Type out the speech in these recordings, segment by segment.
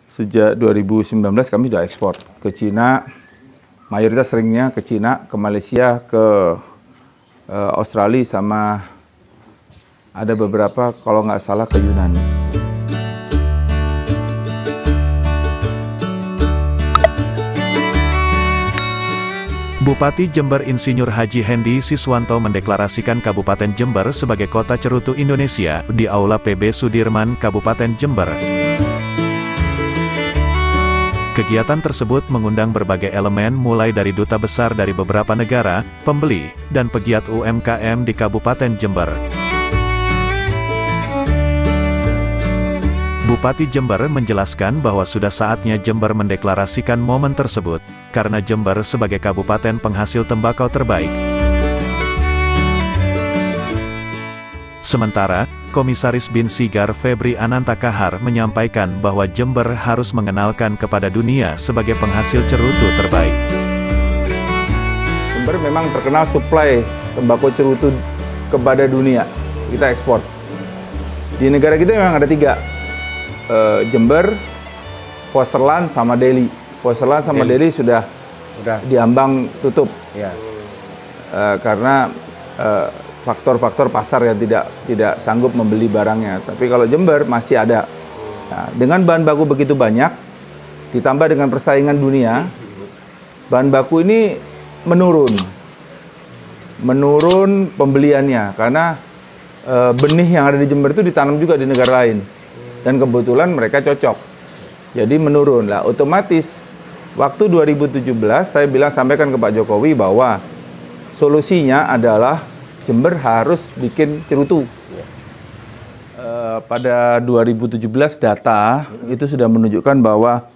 sejak 2019 kami sudah ekspor ke Cina, mayoritas seringnya ke Cina, ke Malaysia, ke Australia, sama ada beberapa kalau nggak salah ke Yunani. Bupati Jember Insinyur Haji Hendy Siswanto mendeklarasikan Kabupaten Jember sebagai Kota Cerutu Indonesia di Aula PB Sudirman, Kabupaten Jember. Kegiatan tersebut mengundang berbagai elemen mulai dari duta besar dari beberapa negara, pembeli, dan pegiat UMKM di Kabupaten Jember. Bupati Jember menjelaskan bahwa sudah saatnya Jember mendeklarasikan momen tersebut, karena Jember sebagai kabupaten penghasil tembakau terbaik. Sementara, Komisaris Bin Sigar Febri Ananta Kahar menyampaikan bahwa Jember harus mengenalkan kepada dunia sebagai penghasil cerutu terbaik. Jember memang terkenal suplai tembakau cerutu kepada dunia, kita ekspor. Di negara kita memang ada 3. Jember, Vosterland, sama Delhi. Vosterland sama Delhi sudah diambang tutup, ya. Karena faktor-faktor pasar yang tidak sanggup membeli barangnya. Tapi kalau Jember masih ada. Nah, dengan bahan baku begitu banyak, ditambah dengan persaingan dunia, bahan baku ini menurun pembeliannya karena benih yang ada di Jember itu ditanam juga di negara lain. Dan kebetulan mereka cocok, jadi menurun lah. Otomatis waktu 2017 saya sampaikan ke Pak Jokowi bahwa solusinya adalah Jember harus bikin cerutu. Pada 2017 data itu sudah menunjukkan bahwa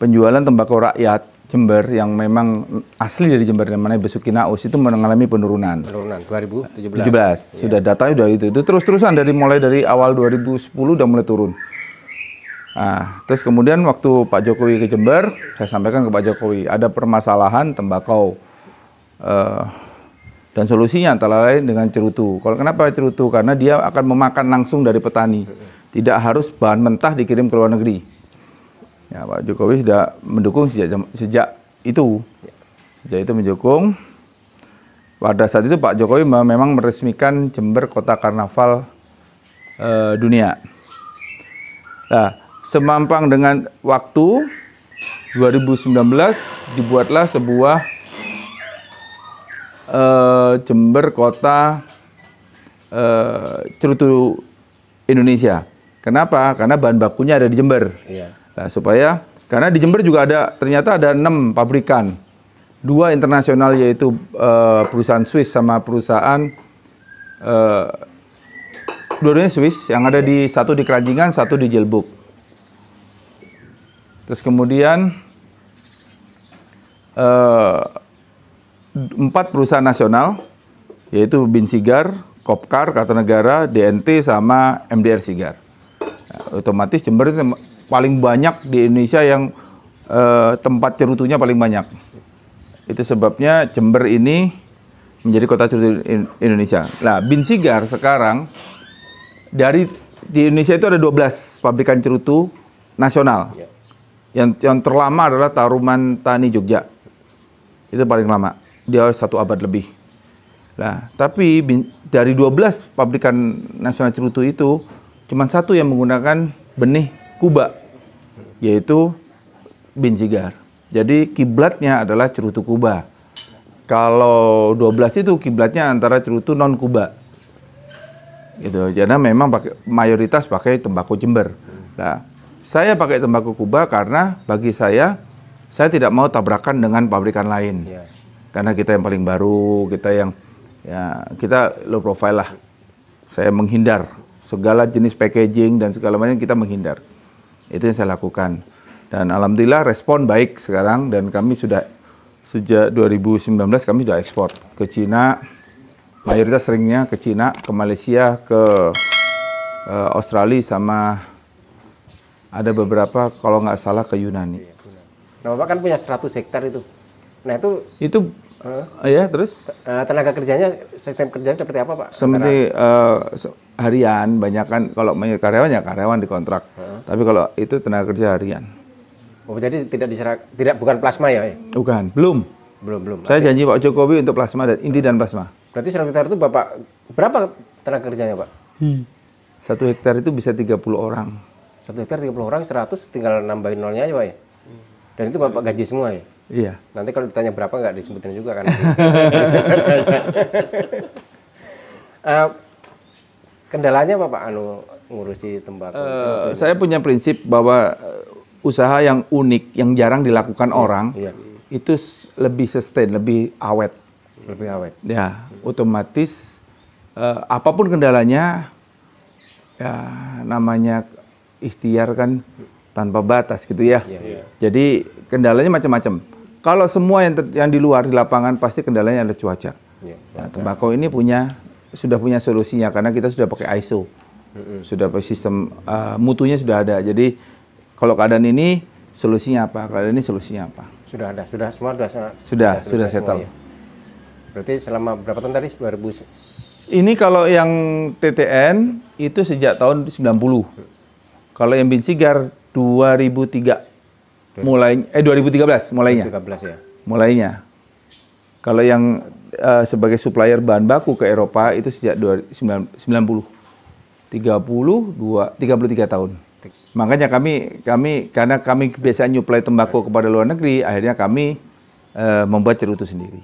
penjualan tembakau rakyat Jember yang memang asli dari Jember, namanya Besuki Naus, itu mengalami penurunan. 2017. Sudah datanya sudah itu terus-terusan mulai dari awal 2010 udah mulai turun. Nah, terus kemudian waktu Pak Jokowi ke Jember, saya sampaikan ke Pak Jokowi ada permasalahan tembakau dan solusinya antara lain dengan cerutu. Kalau kenapa cerutu? Karena dia akan memakan langsung dari petani, tidak harus bahan mentah dikirim ke luar negeri. Ya, Pak Jokowi sudah mendukung sejak itu mendukung. Pada saat itu Pak Jokowi memang meresmikan Jember Kota Karnaval Dunia. Nah, semampang dengan waktu 2019 dibuatlah sebuah Jember Kota Cerutu Indonesia. Kenapa? Karena bahan bakunya ada di Jember. Iya. Nah, karena di Jember juga ternyata ada 6 pabrikan, 2 internasional yaitu perusahaan Swiss sama perusahaan dua-duanya Swiss, yang ada satu di Keranjingan, satu di Jelbuk. Terus kemudian 4 perusahaan nasional yaitu Bin Sigar, Kopkar, Kartanegara, DNT, sama MDR Sigar. Nah, otomatis Jember itu paling banyak di Indonesia yang tempat cerutunya paling banyak. Itu sebabnya Jember ini menjadi kota cerutu Indonesia. Nah, Bin Sigar sekarang di Indonesia itu ada 12 pabrikan cerutu nasional. Yang terlama adalah Taruman Tani Jogja. Itu paling lama. Dia 1 abad lebih. Nah, tapi dari 12 pabrikan nasional cerutu itu cuma 1 yang menggunakan benih Kuba, yaitu Bin Sigar. Jadi kiblatnya adalah cerutu Kuba. Kalau 12 itu kiblatnya antara cerutu non Kuba. Gitu. Jadi memang mayoritas pakai tembakau Jember. Nah, saya pakai tembakau Kuba karena bagi saya tidak mau tabrakan dengan pabrikan lain. Karena kita yang paling baru, kita low profile lah. Saya menghindar segala jenis packaging dan segala macam, kita menghindar. Itu yang saya lakukan. Dan alhamdulillah respon baik sekarang, dan kami sudah sejak 2019 kami sudah ekspor ke Cina. Mayoritas seringnya ke Cina, ke Malaysia, ke Australia, sama ada beberapa kalau nggak salah ke Yunani. Nah, Bapak kan punya 100 hektar itu. Nah, itu ya, terus tenaga kerjanya, sistem kerjanya seperti apa, Pak? seperti harian, banyak kan. Kalau karyawan ya karyawan dikontrak. Tapi kalau itu tenaga kerja harian. Oh, jadi bukan plasma ya? Bukan, belum. Belum. Saya janji Pak Jokowi untuk plasma dan inti dan plasma. Berarti 1 hektar itu Bapak berapa tenaga kerjanya, Pak? 1 hektar itu bisa 30 orang. 1 hektar 30 orang, 100 tinggal nambahin nolnya aja, Pak ya? Dan itu Bapak gaji semua ya? Iya. Nanti kalau ditanya berapa nggak disebutin juga kan? Kendalanya apa Pak ngurusi tembakau? Saya punya prinsip bahwa usaha yang unik, yang jarang dilakukan orang, Iya. itu lebih sustain, lebih awet. Lebih awet. Ya, otomatis apapun kendalanya, ya namanya ikhtiar kan tanpa batas gitu ya. Iya. Jadi kendalanya macam-macam. Kalau semua yang di luar di lapangan pasti kendalanya ada cuaca. Iya. Nah, tembakau ini sudah punya solusinya karena kita sudah pakai ISO, sudah pakai sistem mutunya sudah ada. Jadi kalau keadaan ini solusinya apa, keadaan ini solusinya apa. Sudah ada, semua Sudah selesai settle. semua, ya? Berarti selama berapa tahun tadi? 2000. Ini kalau yang TTN itu sejak tahun 90. Kalau yang Binsigar 2003 2013 mulainya. 2013 ya. Mulainya. Kalau yang sebagai supplier bahan baku ke Eropa itu sejak 90. 33 tahun. Makanya kami karena kami kebiasaan nyuplai tembakau kepada luar negeri, akhirnya kami membuat cerutu sendiri.